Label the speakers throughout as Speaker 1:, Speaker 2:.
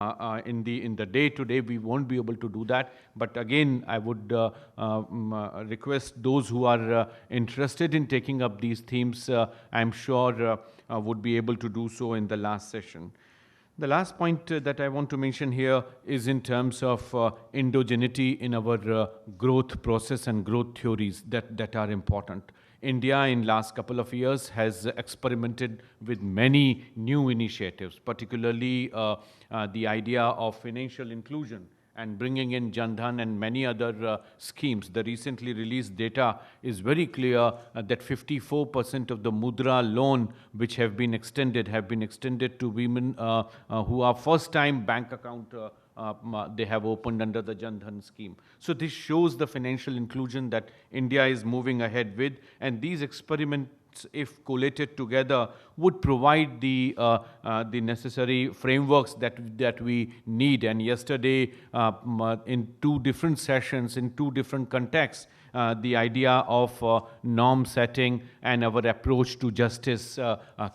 Speaker 1: in the day-to-day, we won't be able to do that. But again, I would request those who are interested in taking up these themes, I'm sure would be able to do so in the last session. The last point that I want to mention here is in terms of endogeneity in our growth process and growth theories that are important. India in last couple of years has experimented with many new initiatives, particularly the idea of financial inclusion and bringing in Jan Dhan and many other schemes. The recently released data is very clear that 54% of the Mudra loan which have been extended to women who are first-time bank account they have opened under the Jan Dhan scheme. So this shows the financial inclusion that India is moving ahead with, and these experiments, if collated together, would provide the necessary frameworks that we need. And yesterday, in two different sessions, in two different contexts, the idea of norm setting and our approach to justice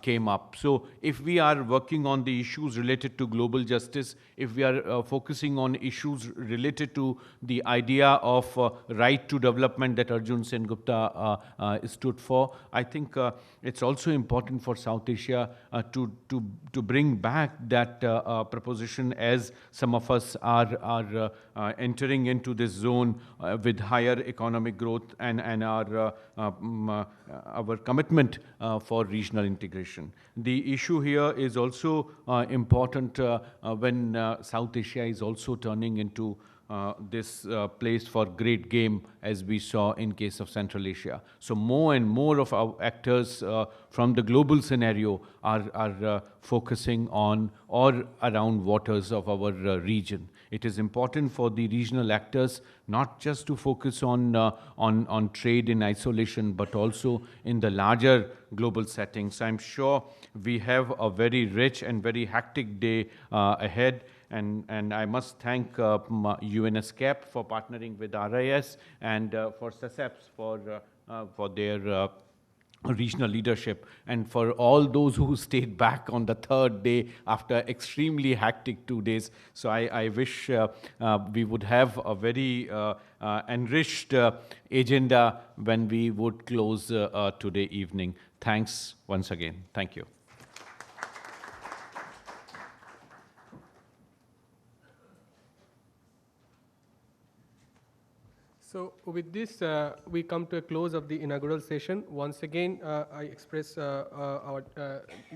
Speaker 1: came up. So if we are working on the issues related to global justice, if we are focusing on issues related to the idea of right to development that Arjun Sengupta stood for, I think it's also important for South Asia to bring back that proposition, as some of us are entering into this zone with higher economic growth and our commitment for regional integration. The issue here is also important when South Asia is also turning into this place for great game, as we saw in case of Central Asia. So more and more of our actors from the global scenario are focusing on or around waters of our region. It is important for the regional actors not just to focus on trade in isolation, but also in the larger global settings. I'm sure we have a very rich and very hectic day ahead. And I must thank UNSCAP for partnering with RIS and for SESEPS for their regional leadership, and for all those who stayed back on the third day after extremely hectic 2 days. So I wish we would have a very enriched agenda when we would close today evening. Thanks once again. Thank you.
Speaker 2: So with this, we come to a close of the inaugural session. Once again, I express our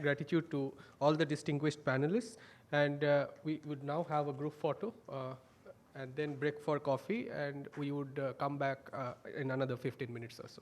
Speaker 2: gratitude to all the distinguished panelists. And we would now have a group photo and then break for coffee. And we would come back in another 15 minutes or so.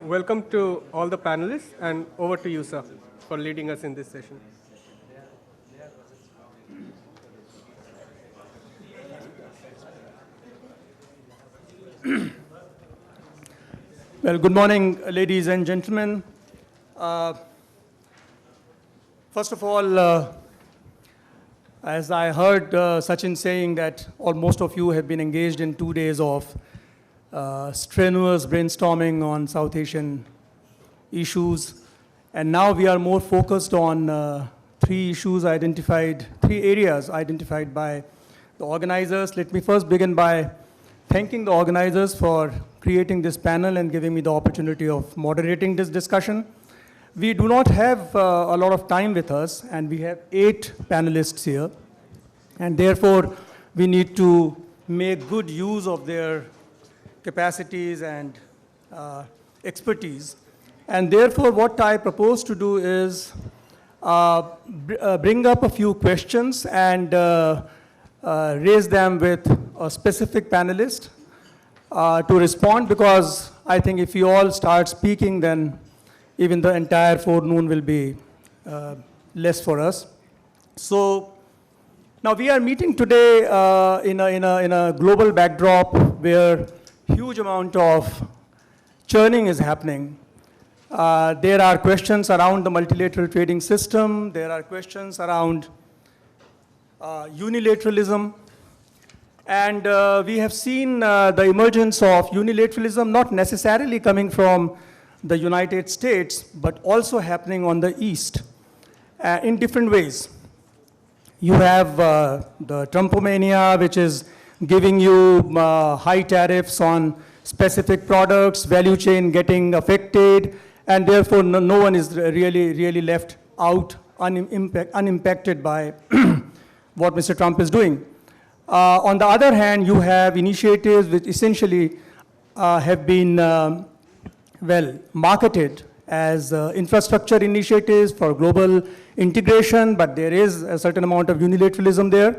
Speaker 2: Welcome to all the panelists, and over to you, sir, for leading us in this session.
Speaker 3: Well, good morning, ladies and gentlemen. First of all, as I heard Sachin saying that most of you have been engaged in 2 days of strenuous brainstorming on South Asian issues. And now we are more focused on three areas identified by the organizers. Let me first begin by thanking the organizers for creating this panel and giving me the opportunity of moderating this discussion. We do not have a lot of time with us, and we have 8 panelists here. And therefore, we need to make good use of their capacities and expertise. And therefore, what I propose to do is bring up a few questions and raise them with a specific panelist. to respond, because I think if you all start speaking, then even the entire forenoon will be less for us. So now we are meeting today in a global backdrop where huge amount of churning is happening. There are questions around the multilateral trading system. There are questions around unilateralism. And we have seen the emergence of unilateralism not necessarily coming from the United States, but also happening on the East in different ways. You have the Trumpomania, which is giving you high tariffs on specific products, value chain getting affected, and therefore no one is really left out unimpacted by what Mr. Trump is doing. On the other hand, you have initiatives which essentially have been, well, marketed as infrastructure initiatives for global integration, but there is a certain amount of unilateralism there.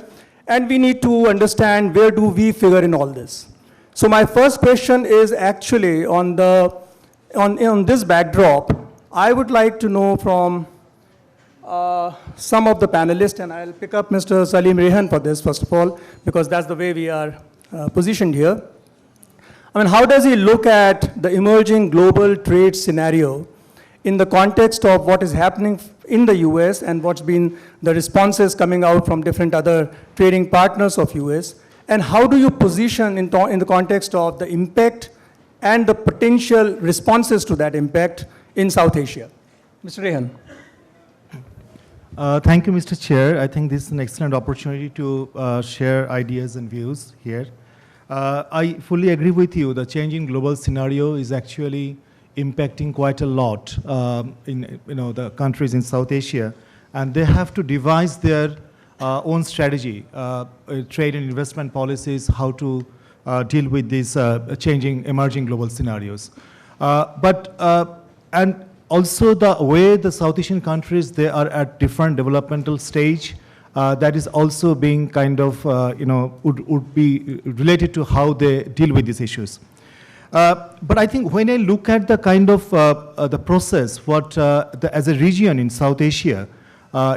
Speaker 3: And we need to understand, where do we figure in all this? So my first question is actually on this backdrop. I would like to know from some of the panelists, and I'll pick up Mr. Salim Rehan for this, first of all, because that's the way we are positioned here. I mean, how does he look at the emerging global trade scenario in the context of what is happening in the US and what's been the responses coming out from different other trading partners of US? And how do you position in the context of the impact and the potential responses to that impact in South Asia? Mr. Rehan.
Speaker 4: Thank you, Mr. Chair. I think this is an excellent opportunity to share ideas and views here. I fully agree with you. The changing global scenario is actually impacting quite a lot in the countries in South Asia, and they have to devise their own strategy, trade and investment policies, how to deal with these changing, emerging global scenarios. And also the way the South Asian countries, they are at different developmental stage, that is also being kind of, would be related to how they deal with these issues. But I think when I look at the kind of the process, as a region in South Asia,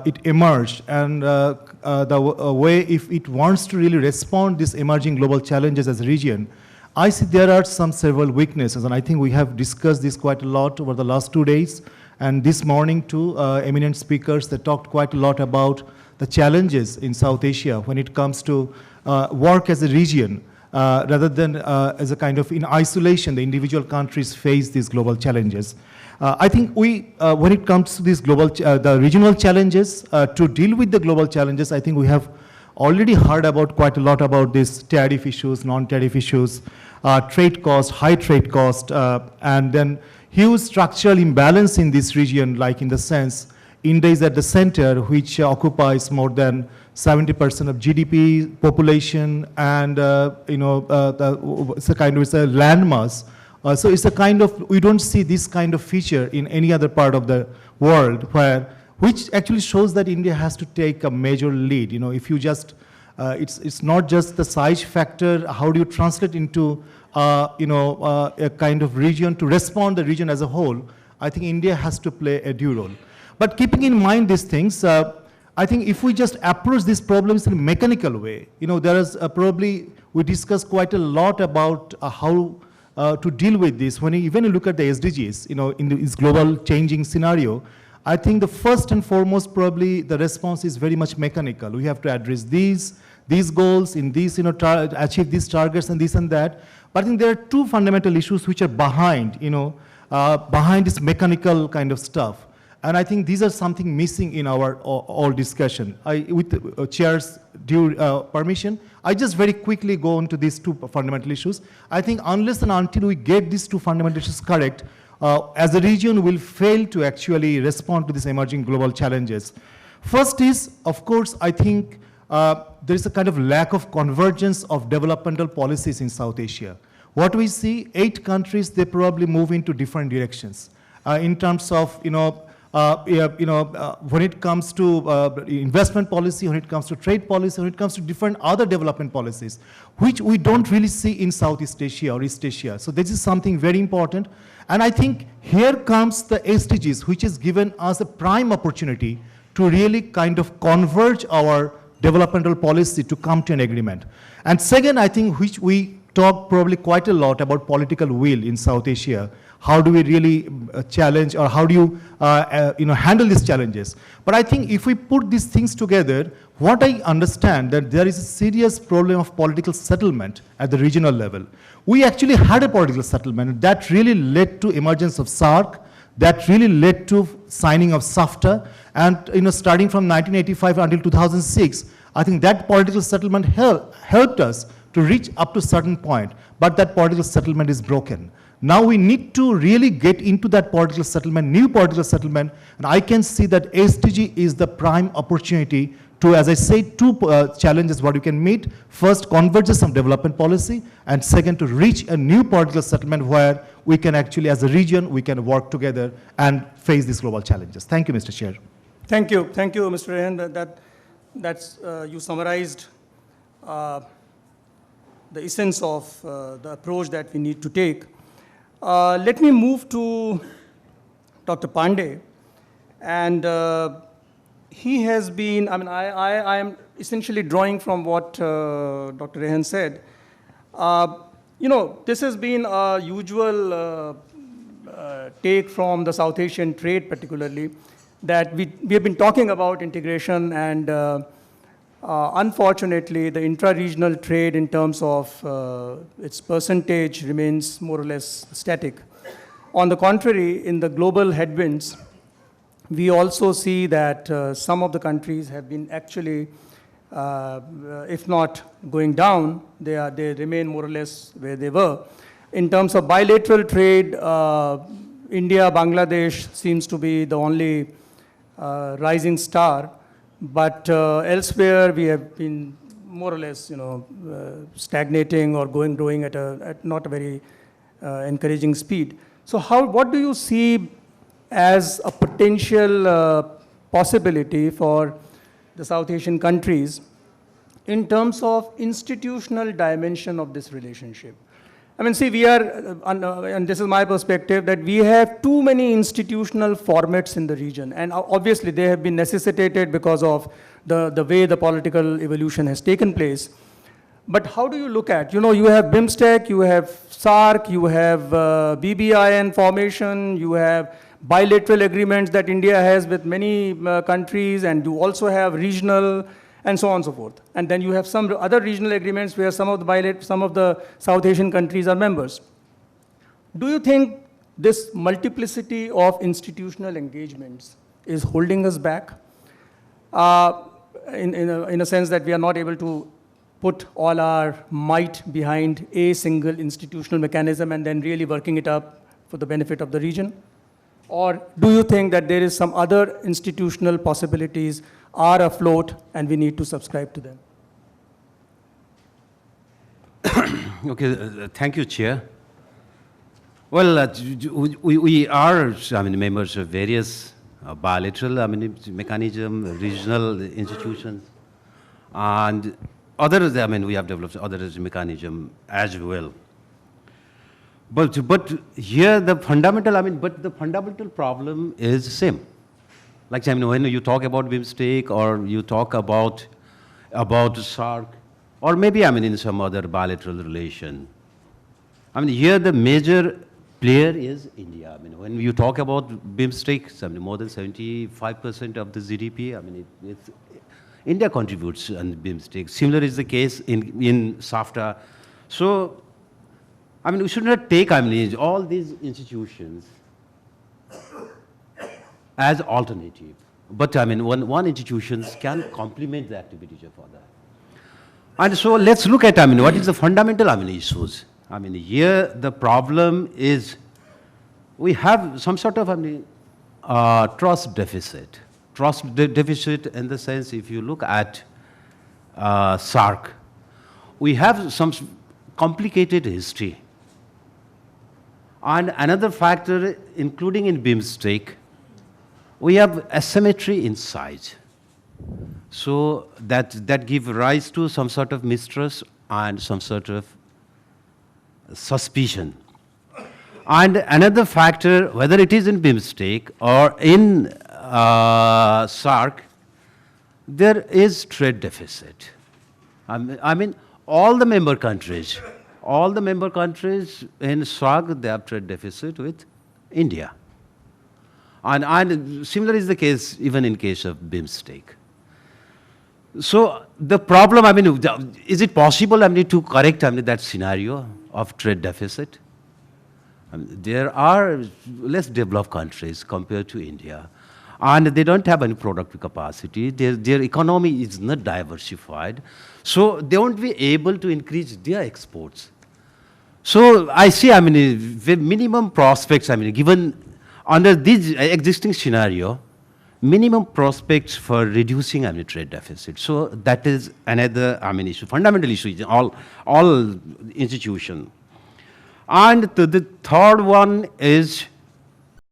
Speaker 4: it emerged, and the way if it wants to really respond these emerging global challenges as a region, I see there are several weaknesses, and I think we have discussed this quite a lot over the last 2 days, and this morning too, eminent speakers, they talked quite a lot about the challenges in South Asia when it comes to work as a region, rather than as a kind of in isolation, the individual countries face these global challenges. I think when it comes to these the regional challenges, to deal with the global challenges, I think we have already heard about quite a lot about these tariff issues, non-tariff issues, trade cost, high trade cost, and then huge structural imbalance in this region, like in the sense India is at the center, which occupies more than 70% of GDP, population, and it's a landmass. So it's a kind of, we don't see this kind of feature in any other part of the world, which actually shows that India has to take a major lead. If you just, it's not just the size factor. How do you translate into, a kind of region to respond the region as a whole? I think India has to play a due role. But keeping in mind these things, I think if we just approach these problems in a mechanical way, there is probably, we discussed quite a lot about how to deal with this. When you look at the SDGs, in this global changing scenario, I think the first and foremost, probably the response is very much mechanical. We have to address these goals, in these, achieve these targets and this and that. But I think there are two fundamental issues which are behind, behind this mechanical kind of stuff. And I think these are something missing in our all discussion. With the chair's due permission, I just very quickly go on to these two fundamental issues. I think unless and until we get these two fundamental issues correct, as a region will fail to actually respond to these emerging global challenges. First is, of course, I think there is a kind of lack of convergence of developmental policies in South Asia. What we see, 8 countries, they probably move into different directions in terms of, when it comes to investment policy, when it comes to trade policy, when it comes to different other development policies, which we don't really see in Southeast Asia or East Asia. So this is something very important. And I think here comes the SDGs, which has given us a prime opportunity to really kind of converge our developmental policy to come to an agreement. And second, I think, which we talk probably quite a lot about political will in South Asia. How do we really challenge, or how do you handle these challenges? But I think if we put these things together, what I understand that there is a serious problem of political settlement at the regional level. We actually had a political settlement that really led to emergence of SARC, that really led to signing of SAFTA, and starting from 1985 until 2006, I think that political settlement helped us to reach up to a certain point, but that political settlement is broken. Now we need to really get into that political settlement, new political settlement, and I can see that SDG is the prime opportunity to, as I say, two challenges what you can meet. First, convergence of development policy, and second, to reach a new political settlement where we can actually, as a region, we can work together and face these global challenges. Thank you, Mr. Chair.
Speaker 3: Thank you, Mr. Rehan. That's you summarized the essence of the approach that we need to take. Let me move to Dr. Pandey, and he has been, I am essentially drawing from what Dr. Rehan said. This has been a usual take from the South Asian trade particularly, that we have been talking about integration, and unfortunately the intra-regional trade in terms of its percentage remains more or less static. On the contrary, in the global headwinds, we also see that some of the countries have been actually, if not going down, they remain more or less where they were. In terms of bilateral trade, India, Bangladesh seems to be the only rising star, but elsewhere we have been more or less, stagnating or growing at not a very encouraging speed. So what do you see as a potential possibility for the South Asian countries in terms of institutional dimension of this relationship? See, we are, and this is my perspective, that we have too many institutional formats in the region, and obviously they have been necessitated because of the way the political evolution has taken place. But how do you look at, you have BIMSTEC, you have SARC, you have BBIN formation, you have bilateral agreements that India has with many countries, and you also have regional, and so on and so forth. And then you have some other regional agreements where some of the South Asian countries are members. Do you think this multiplicity of institutional engagements is holding us back in a sense that we are not able to put all our might behind a single institutional mechanism and then really working it up for the benefit of the region? Or do you think that there is some other institutional possibilities are afloat and we need to subscribe to them?
Speaker 5: Okay, thank you, Chair. Well, we are, members of various bilateral, mechanism, regional institutions, and others. We have developed other mechanism as well. But here the fundamental, the fundamental problem is the same. Like, when you talk about BIMSTEC or you talk about SARC, or maybe, in some other bilateral relation, here the major player is India. When you talk about BIMSTEC, more than 75% of the GDP, India contributes in BIMSTEC. Similar is the case in SAFTA. So, we should not take, all these institutions as alternative. But, one institutions can complement the activities of other. And so let's look at, what is the fundamental, issues. Here the problem is we have some sort of, trust deficit. Trust deficit in the sense, if you look at SARC, we have some complicated history. And another factor, including in BIMSTEC, we have asymmetry in size. So that give rise to some sort of mistrust and some sort of suspicion. And another factor, whether it is in BIMSTEC or in SARC, there is trade deficit. I mean, all the member countries in SARC, they have trade deficit with India. And similar is the case even in case of BIMSTEC. So the problem, I mean, is it possible, I mean, to correct, I mean, that scenario of trade deficit? There are less developed countries compared to India, and they don't have any productive capacity. Their economy is not diversified, so they won't be able to increase their exports. So I see, I mean, the minimum prospects, I mean, given under this existing scenario, minimum prospects for reducing, I mean, trade deficit. So that is another, I mean, issue, fundamental issue in all institutions. And the third one is